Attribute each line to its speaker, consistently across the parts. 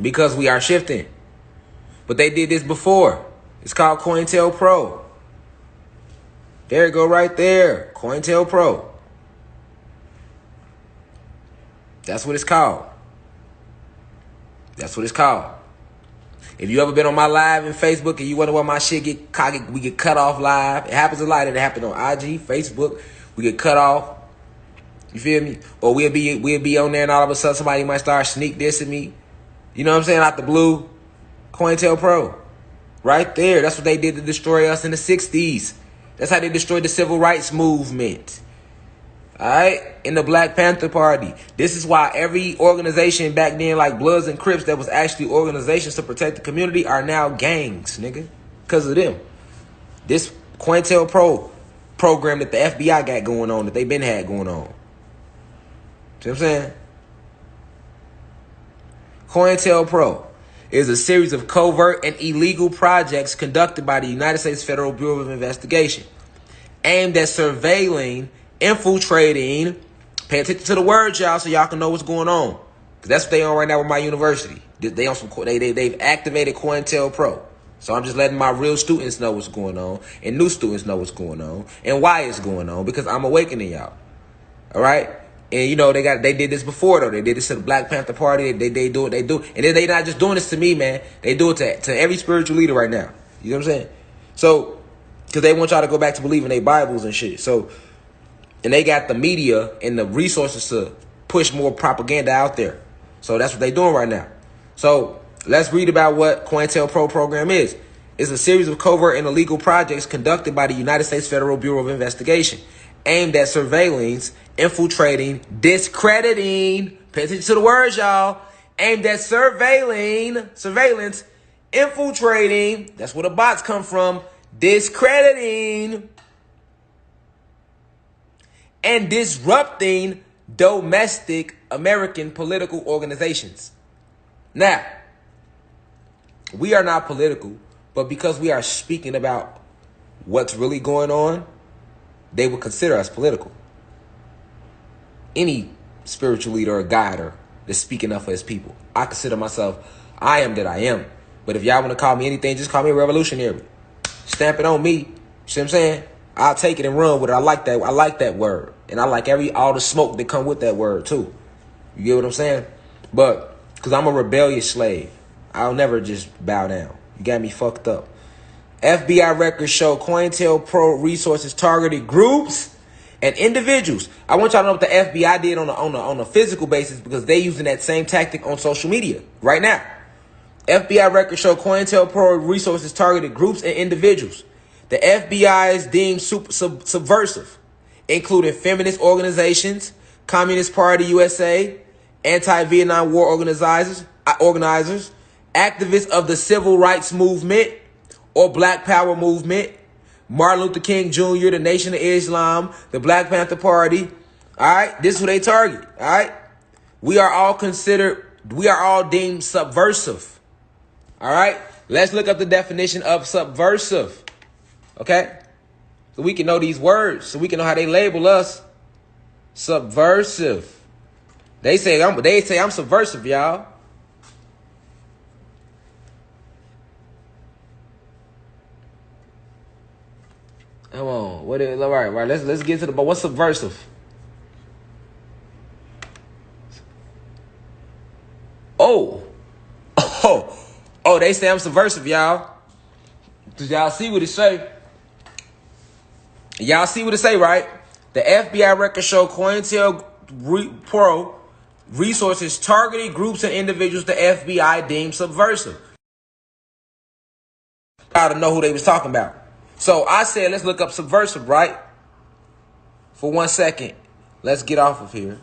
Speaker 1: because we are shifting. But they did this before. It's called COINTELPRO. There you go right there. COINTELPRO. That's what it's called. That's what it's called. If you ever been on my live in Facebook and you wonder why my shit we get cut off live. It happens a lot. It happened on IG, Facebook. We get cut off. You feel me? Or we'll be on there and all of a sudden somebody might start sneak dissing me. You know what I'm saying? Out the blue. COINTELPRO. Right there. That's what they did to destroy us in the 60s. That's how they destroyed the civil rights movement. All right? In the Black Panther Party. This is why every organization back then, like Bloods and Crips, that was actually organizations to protect the community, are now gangs, nigga. Because of them. This COINTELPRO program that the FBI got going on, that they been had going on. See what I'm saying? COINTELPRO is a series of covert and illegal projects conducted by the United States Federal Bureau of Investigation aimed at surveilling, infiltrating, pay attention to the words, y'all, so y'all can know what's going on. Because that's what they on right now with my university. They on some, they've activated COINTELPRO. So I'm just letting my real students know what's going on, and new students know what's going on, and why it's going on, because I'm awakening y'all. All right? And you know, they did this before though. They did this to the Black Panther Party. They do. And then they not just doing this to me, man. They do it to every spiritual leader right now. You know what I'm saying? So, because they want y'all to go back to believing their Bibles and shit. So, and they got the media and the resources to push more propaganda out there. So that's what they doing right now. So let's read about what COINTELPRO program is. It's a series of covert and illegal projects conducted by the United States Federal Bureau of Investigation aimed at surveillance, infiltrating, discrediting, pay attention to the words, y'all, aimed at surveillance, infiltrating, that's where the bots come from, discrediting, and disrupting domestic American political organizations. Now, we are not political, but because we are speaking about what's really going on, they would consider us political. Any spiritual leader or guide that's speaking up for his people, I consider myself, I am that I am. But if y'all want to call me anything, just call me a revolutionary. Stamp it on me. You see what I'm saying? I'll take it and run with it. I like that. I like that word. And I like all the smoke that come with that word too. You get what I'm saying? But because I'm a rebellious slave, I'll never just bow down. You got me fucked up. FBI records show COINTELPRO resources targeted groups and individuals. I want y'all to know what the FBI did on a physical basis, because they using that same tactic on social media right now. FBI records show COINTELPRO resources targeted groups and individuals. The FBI is deemed subversive, including feminist organizations, Communist Party USA, anti-Vietnam War organizers, activists of the civil rights movement or Black Power movement, Martin Luther King Jr., the Nation of Islam, the Black Panther Party. All right, this is who they target. All right, we are all deemed subversive. All right, let's look up the definition of subversive. Okay, so we can know these words, so we can know how they label us. Subversive. They say I'm subversive, y'all. Come on, what is all right? Right, let's get to the. But what's subversive? Oh, they say I'm subversive, y'all. Did y'all see what it say? Y'all see what it say, right? The FBI records show COINTELPRO resources targeted groups and individuals the FBI deemed subversive. I don't know who they was talking about. So I said, let's look up subversive, right? For 1 second. Let's get off of here.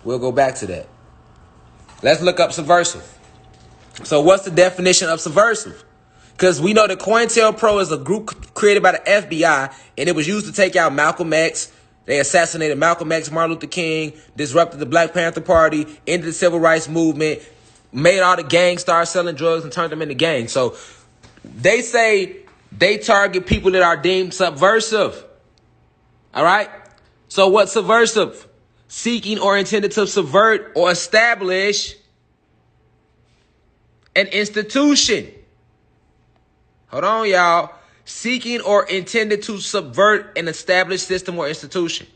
Speaker 1: We'll go back to that. Let's look up subversive. So what's the definition of subversive? Because we know that COINTELPRO is a group created by the FBI, and it was used to take out Malcolm X. They assassinated Malcolm X, Martin Luther King, disrupted the Black Panther Party, ended the civil rights movement, made all the gangs start selling drugs and turned them into gangs. So they say they target people that are deemed subversive. All right? So what's subversive? Seeking or intended to subvert or establish an institution. Hold on, y'all. Seeking or intended to subvert an established system or institution.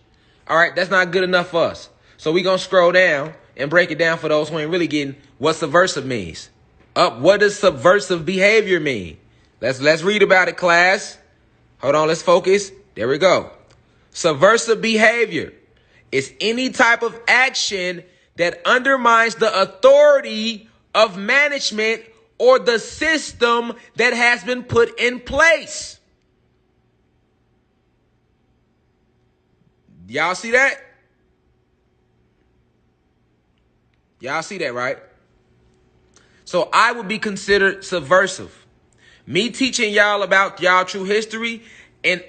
Speaker 1: All right, that's not good enough for us. So we're going to scroll down and break it down for those who ain't really getting what subversive means. What does subversive behavior mean? Let's read about it, class. Hold on, let's focus. There we go. Subversive behavior is any type of action that undermines the authority of management or the system that has been put in place. Y'all see that? Y'all see that, right? So I would be considered subversive. Me teaching y'all about y'all true history, and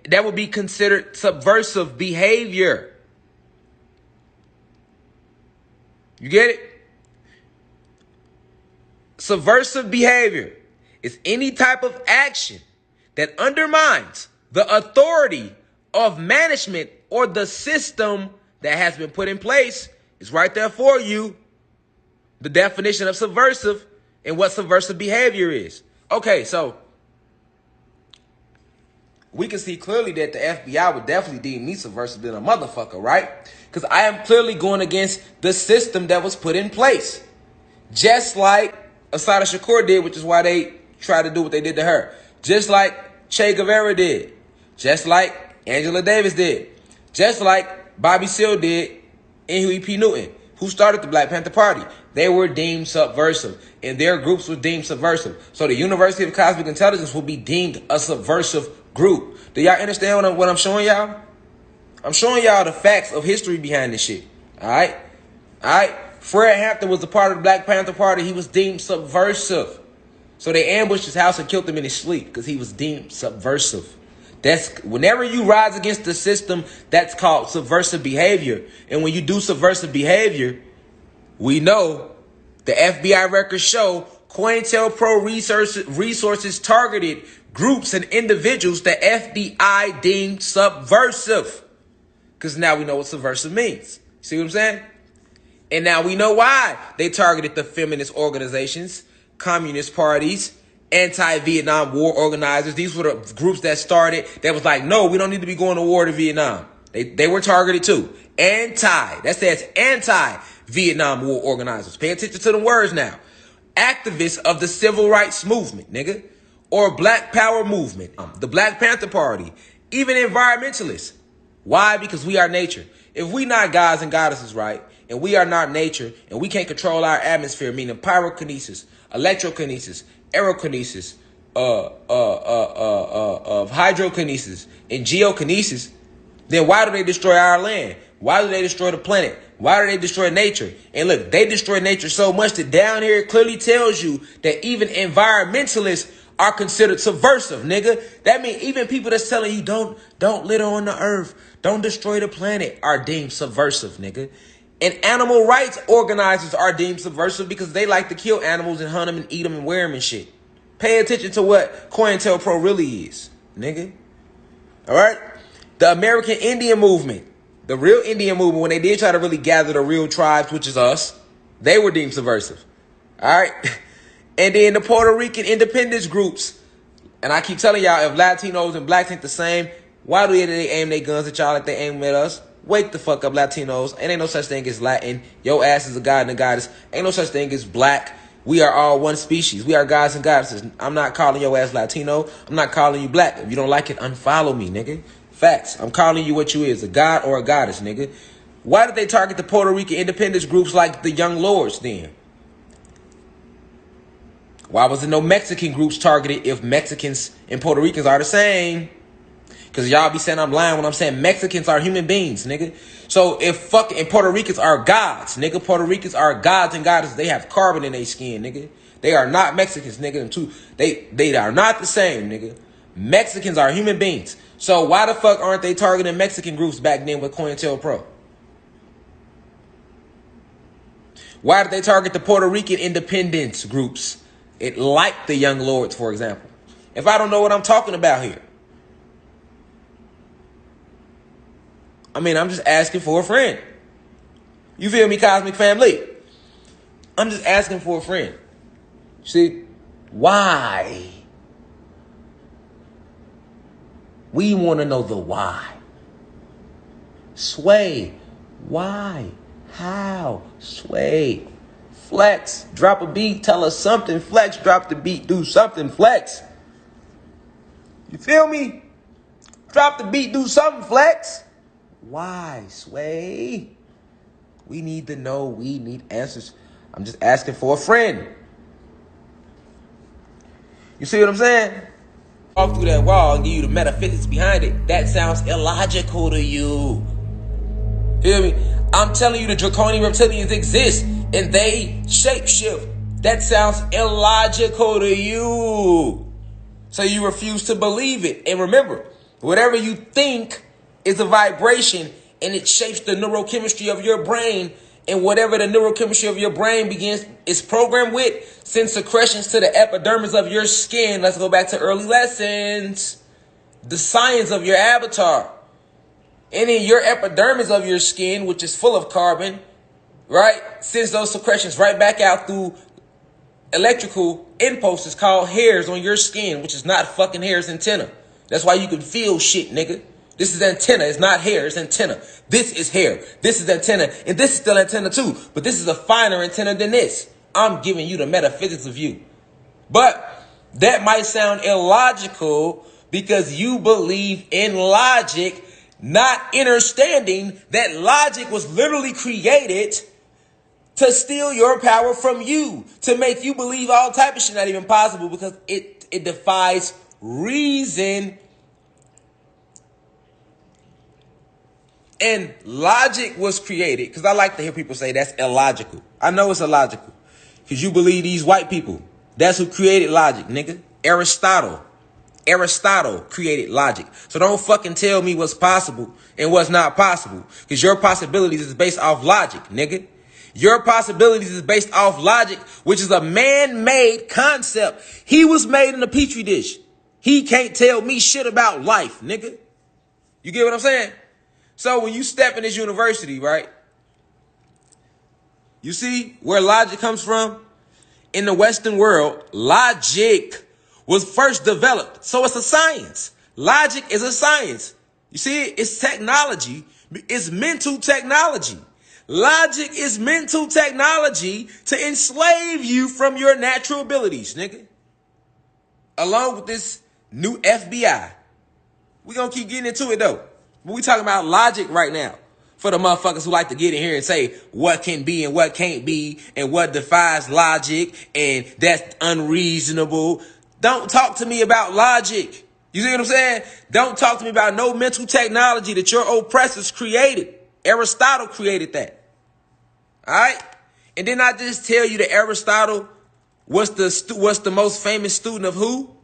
Speaker 1: that would be considered subversive behavior. You get it? Subversive behavior is any type of action that undermines the authority of management or the system that has been put in place. It's right there for you. The definition of subversive and what subversive behavior is. Okay, so we can see clearly that the FBI would definitely deem me subversive than a motherfucker, right? Because I am clearly going against the system that was put in place. Just like Asada Shakur did, which is why they tried to do what they did to her. Just like Che Guevara did. Just like Angela Davis did. Just like Bobby Seale did and Huey P. Newton, who started the Black Panther Party. They were deemed subversive, and their groups were deemed subversive. So the University of Cosmic Intelligence will be deemed a subversive group. Do y'all understand what I'm showing y'all? I'm showing y'all the facts of history behind this shit. All right? All right? Fred Hampton was a part of the Black Panther Party. He was deemed subversive. So they ambushed his house and killed him in his sleep because he was deemed subversive. That's whenever you rise against the system, that's called subversive behavior. And when you do subversive behavior, we know the FBI records show COINTELPRO resources targeted groups and individuals the FBI deemed subversive. Because now we know what subversive means. See what I'm saying? And now we know why they targeted the feminist organizations, communist parties, anti-Vietnam War organizers. These were the groups that started, that was like, no, we don't need to be going to war to Vietnam. They were targeted too. That says anti-Vietnam War organizers. Pay attention to the words now. Activists of the civil rights movement, nigga. Or Black Power movement. The Black Panther Party. Even environmentalists. Why? Because we are nature. If we not gods and goddesses, right, and we are not nature, and we can't control our atmosphere, meaning pyrokinesis, electrokinesis, aerokinesis, of hydrokinesis, and geokinesis, then why do they destroy our land? Why do they destroy the planet? Why do they destroy nature? And look, they destroy nature so much that down here it clearly tells you that even environmentalists are considered subversive, nigga. That means even people that's telling you don't litter on the earth, don't destroy the planet, are deemed subversive, nigga. And animal rights organizers are deemed subversive because they like to kill animals and hunt them and eat them and wear them and shit. Pay attention to what COINTELPRO really is, nigga. All right? The American Indian movement, the real Indian movement, when they did try to really gather the real tribes, which is us, they were deemed subversive. All right? And then the Puerto Rican independence groups. And I keep telling y'all, if Latinos and blacks ain't the same, why do they aim their guns at y'all like they aim at us? Wake the fuck up, Latinos. Ain't no such thing as Latin. Your ass is a god and a goddess. Ain't no such thing as black. We are all one species. We are gods and goddesses. I'm not calling your ass Latino. I'm not calling you black. If you don't like it, unfollow me, nigga. Facts. I'm calling you what you is, a god or a goddess, nigga. Why did they target the Puerto Rican independence groups like the Young Lords then? Why was there no Mexican groups targeted if Mexicans and Puerto Ricans are the same? Because y'all be saying I'm lying when I'm saying Mexicans are human beings, nigga. So if fucking Puerto Ricans are gods, nigga. Puerto Ricans are gods and goddesses. They have carbon in their skin, nigga. They are not Mexicans, nigga. They are not the same, nigga. Mexicans are human beings. So why the fuck aren't they targeting Mexican groups back then with COINTELPRO? Why did they target the Puerto Rican independence groups? It like the Young Lords, for example. If I don't know what I'm talking about here. I mean, I'm just asking for a friend. You feel me, Cosmic Family? I'm just asking for a friend. See, why? We want to know the why. Sway. Why? How? Sway. Flex. Drop a beat. Tell us something. Flex. Drop the beat. Do something. Flex. You feel me? Drop the beat. Do something. Flex. Why? Sway. We need to know. We need answers. I'm just asking for a friend. You see what I'm saying? Walk through that wall and give you the metaphysics behind it. That sounds illogical to you. Hear me? I'm telling you the draconian reptilians exist and they shapeshift. That sounds illogical to you. So you refuse to believe it. And remember, whatever you think is a vibration and it shapes the neurochemistry of your brain. And whatever the neurochemistry of your brain is programmed with, sends secretions to the epidermis of your skin. Let's go back to early lessons. The science of your avatar. And in your epidermis of your skin, which is full of carbon, right, sends those secretions right back out through electrical impulses called hairs on your skin, which is not fucking hairs, antenna. That's why you can feel shit, nigga. This is antenna. It's not hair. It's antenna. This is hair. This is antenna. And this is still antenna too. But this is a finer antenna than this. I'm giving you the metaphysics of you. But that might sound illogical because you believe in logic, not understanding that logic was literally created to steal your power from you, to make you believe all type of shit not even possible because it defies reason. And logic was created, because I like to hear people say that's illogical. I know it's illogical, because you believe these white people. That's who created logic, nigga. Aristotle created logic. So don't fucking tell me what's possible and what's not possible, because your possibilities is based off logic, nigga. Your possibilities is based off logic, which is a man-made concept. He was made in a petri dish. He can't tell me shit about life, nigga. You get what I'm saying? So when you step in this university, right, you see where logic comes from? In the Western world, logic was first developed. So it's a science. Logic is a science. You see, it's technology. It's mental technology. Logic is mental technology to enslave you from your natural abilities, nigga. Along with this new FBI. We're going to keep getting into it, though. But we talking about logic right now. For the motherfuckers who like to get in here and say what can be and what can't be and what defies logic and that's unreasonable. Don't talk to me about logic. You see what I'm saying? Don't talk to me about no mental technology that your oppressors created. Aristotle created that. All right? And then I just tell you that Aristotle was the most famous student of who?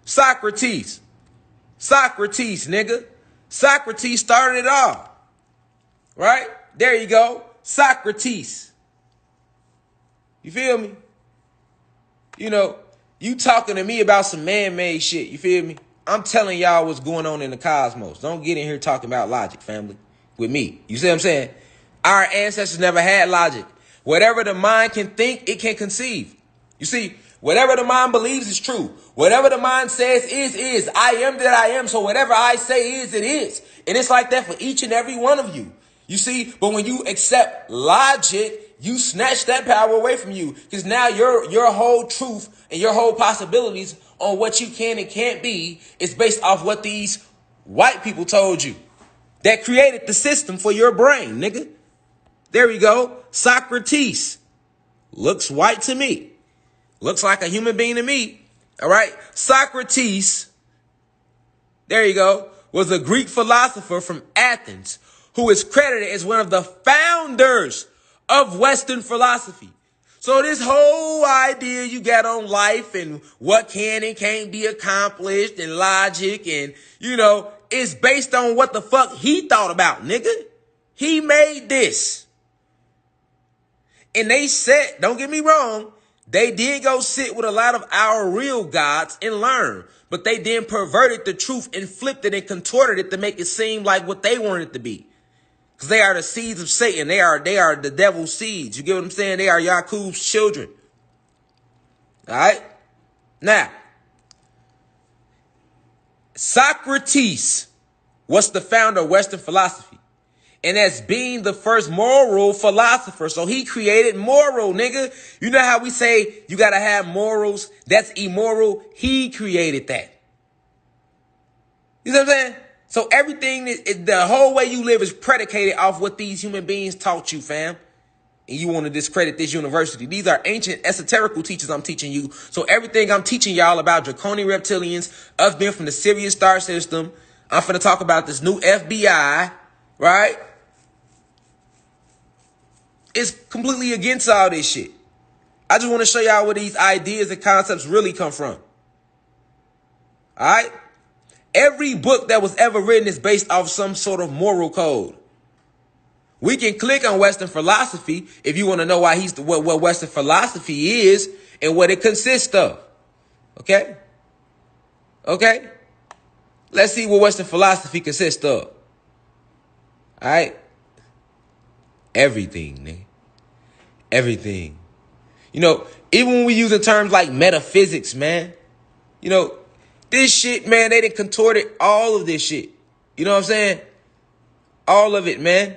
Speaker 1: Socrates. Socrates, nigga. Socrates started it all. Right? There you go. Socrates. You feel me? You know, you talking to me about some man-made shit. You feel me? I'm telling y'all what's going on in the cosmos. Don't get in here talking about logic, family, with me. You see what I'm saying? Our ancestors never had logic. Whatever the mind can think, it can conceive. You see, whatever the mind believes is true. Whatever the mind says is. I am that I am. So whatever I say is, it is. And it's like that for each and every one of you. You see, but when you accept logic, you snatch that power away from you. Because now your whole truth and your whole possibilities on what you can and can't be is based off what these white people told you. That created the system for your brain, nigga. There we go. Socrates. Looks white to me. Looks like a human being to me. All right. Socrates, there you go, was a Greek philosopher from Athens who is credited as one of the founders of Western philosophy. So this whole idea you got on life and what can and can't be accomplished and logic and, you know, is based on what the fuck he thought about, nigga. He made this. And they said, don't get me wrong, they did go sit with a lot of our real gods and learn. But they then perverted the truth and flipped it and contorted it to make it seem like what they wanted it to be. Because they are the seeds of Satan. They are the devil's seeds. You get what I'm saying? They are Yaakov's children. All right? Now, Socrates was the founder of Western philosophy. And as being the first moral philosopher. So he created moral, nigga. You know how we say you got to have morals? That's immoral. He created that. You know what I'm saying? So everything, the whole way you live is predicated off what these human beings taught you, fam. And you want to discredit this university. These are ancient esoterical teachers I'm teaching you. So everything I'm teaching y'all about draconian reptilians, us being from the Sirius star system, I'm finna talk about this new FBI, right? It's completely against all this shit. I just want to show y'all where these ideas and concepts really come from. All right? Every book that was ever written is based off some sort of moral code. We can click on Western philosophy if you want to know why what Western philosophy is and what it consists of. Okay? Okay? Let's see what Western philosophy consists of. All right? Everything, nigga. Everything. You know, even when we use the terms like metaphysics, man, you know, this shit, man, they done contorted all of this shit. You know what I'm saying? All of it, man.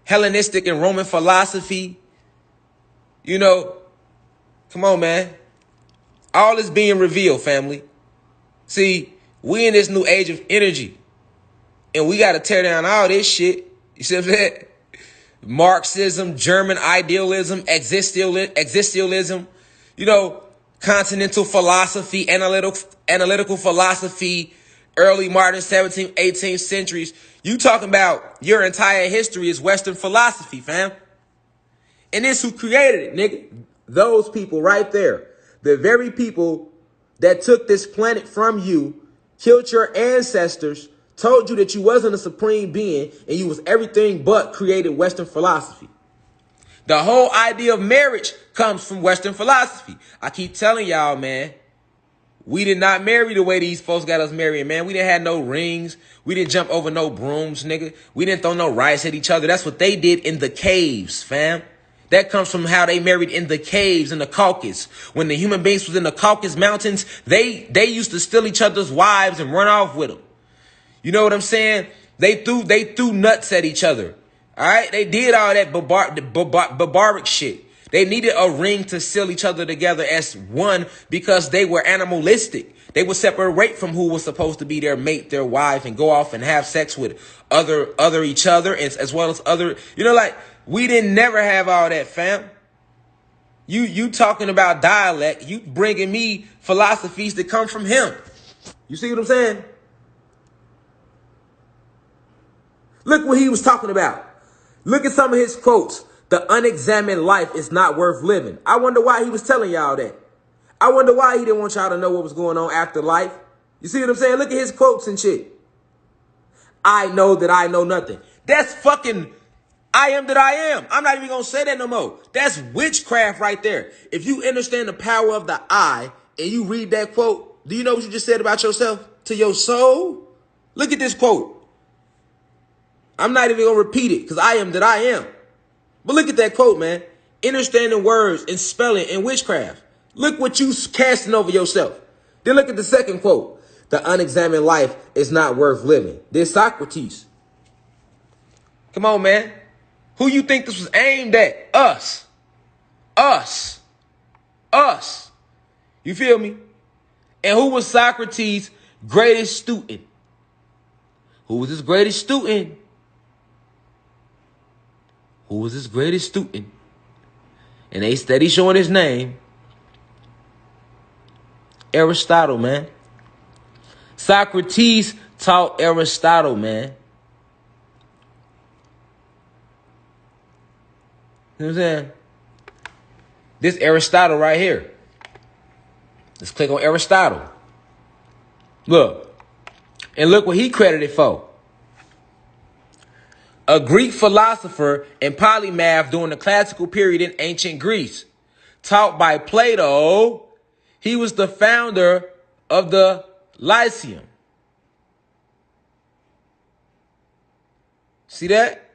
Speaker 1: Hellenistic and Roman philosophy. You know, come on, man. All is being revealed, family. See, we in this new age of energy. And we got to tear down all this shit. You see what I'm saying? Marxism, German idealism, existentialism, you know, continental philosophy, analytical philosophy, early modern 17th, 18th centuries. You talking about your entire history is Western philosophy, fam. And it's who created it, nigga. Those people right there. The very people that took this planet from you, killed your ancestors, told you that you wasn't a supreme being and you was everything but created Western philosophy. The whole idea of marriage comes from Western philosophy. I keep telling y'all, man, we did not marry the way these folks got us marrying, man. We didn't have no rings. We didn't jump over no brooms, nigga. We didn't throw no rice at each other. That's what they did in the caves, fam. That comes from how they married in the caves in the Caucasus. When the human beings was in the Caucasus mountains, they used to steal each other's wives and run off with them. You know what I'm saying? They threw nuts at each other. All right? They did all that barbaric shit. They needed a ring to seal each other together as one because they were animalistic. They would separate from who was supposed to be their mate, their wife, and go off and have sex with other each other as well as other. You know, like, we didn't never have all that, fam. You talking about dialect. You bringing me philosophies that come from him. You see what I'm saying? Look what he was talking about. Look at some of his quotes. The unexamined life is not worth living. I wonder why he was telling y'all that. I wonder why he didn't want y'all to know what was going on after life. You see what I'm saying? Look at his quotes and shit. I know that I know nothing. That's fucking I am that I am. I'm not even going to say that no more. That's witchcraft right there. If you understand the power of the I and you read that quote, do you know what you just said about yourself? To your soul? Look at this quote. I'm not even going to repeat it because I am that I am. But look at that quote, man. Understanding words and spelling and witchcraft. Look what you casting over yourself. Then look at the second quote. The unexamined life is not worth living. This Socrates. Come on, man. Who you think this was aimed at? Us. Us. Us. You feel me? And who was Socrates' greatest student? Who was his greatest student? Who was his greatest student? And they steady showing his name. Aristotle, man. Socrates taught Aristotle, man. You know what I'm saying? This Aristotle right here. Let's click on Aristotle. Look. And look what he credited for. A Greek philosopher and polymath during the classical period in ancient Greece. Taught by Plato, he was the founder of the Lyceum. See that?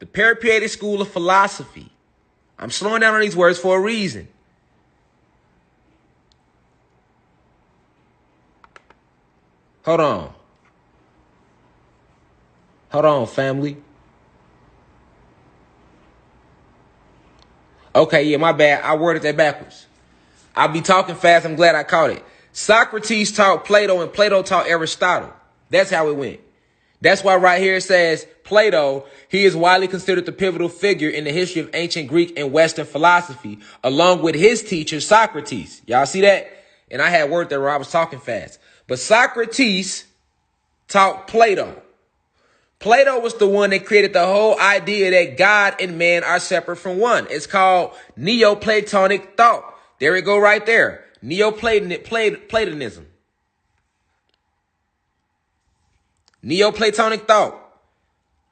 Speaker 1: The Peripatetic School of Philosophy. I'm slowing down on these words for a reason. Hold on. Hold on, family. Okay, yeah, my bad. I worded that backwards. I'll be talking fast. I'm glad I caught it. Socrates taught Plato and Plato taught Aristotle. That's how it went. That's why right here it says Plato, he is widely considered the pivotal figure in the history of ancient Greek and Western philosophy, along with his teacher, Socrates. Y'all see that? And I had word there where I was talking fast. But Socrates taught Plato. Plato was the one that created the whole idea that God and man are separate from one. It's called Neoplatonic thought. There we go right there. Neoplatonism. Neoplatonic thought.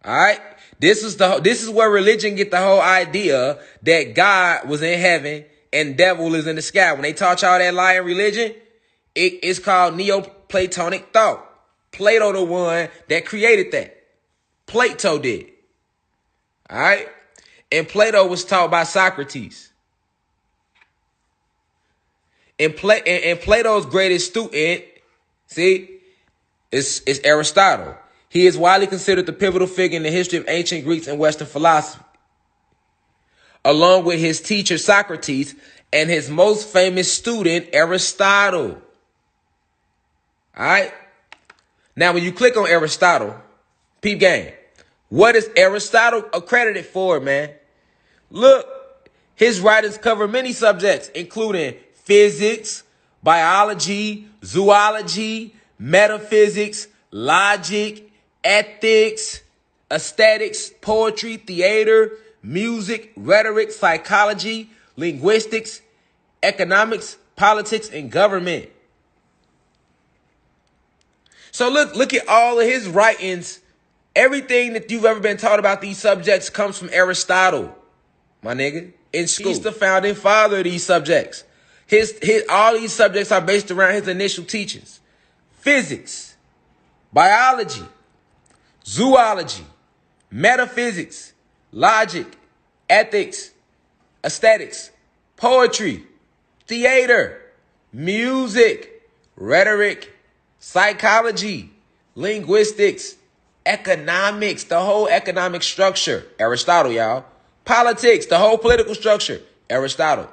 Speaker 1: All right. This is where religion get the whole idea that God was in heaven and devil is in the sky. When they taught y'all that lie in religion, it's called Neoplatonic thought. Plato the one that created that. Plato did. All right. And Plato was taught by Socrates. And Plato's greatest student, see, is Aristotle. He is widely considered the pivotal figure in the history of ancient Greeks and Western philosophy, along with his teacher Socrates and his most famous student Aristotle. All right. Now, when you click on Aristotle, peep game, what is Aristotle accredited for, man? Look, his writings cover many subjects, including physics, biology, zoology, metaphysics, logic, ethics, aesthetics, poetry, theater, music, rhetoric, psychology, linguistics, economics, politics, and government. So look at all of his writings. Everything that you've ever been taught about these subjects comes from Aristotle, my nigga, in school. He's the founding father of these subjects. All these subjects are based around his initial teachings. Physics, biology, zoology, metaphysics, logic, ethics, aesthetics, poetry, theater, music, rhetoric, psychology, linguistics, economics, the whole economic structure, Aristotle, y'all. Politics, the whole political structure, Aristotle.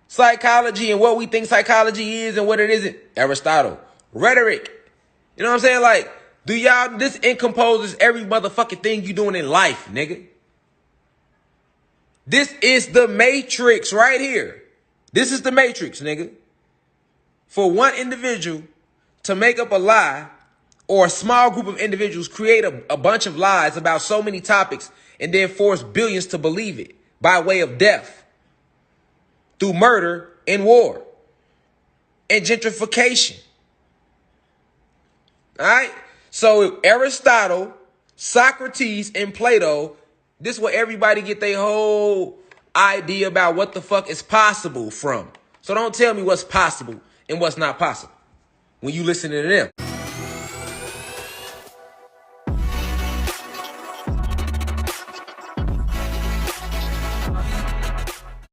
Speaker 1: Psychology and what we think psychology is and what it isn't, Aristotle. Rhetoric, you know what I'm saying? Like, this encompasses every motherfucking thing you doing in life, nigga. This is the matrix right here. This is the matrix, nigga. For one individual to make up a lie, or a small group of individuals create a bunch of lies about so many topics and then force billions to believe it by way of death, through murder and war and gentrification. All right. So Aristotle, Socrates, and Plato, this is where everybody get their whole idea about what the fuck is possible from. So don't tell me what's possible and what's not possible when you listen to them.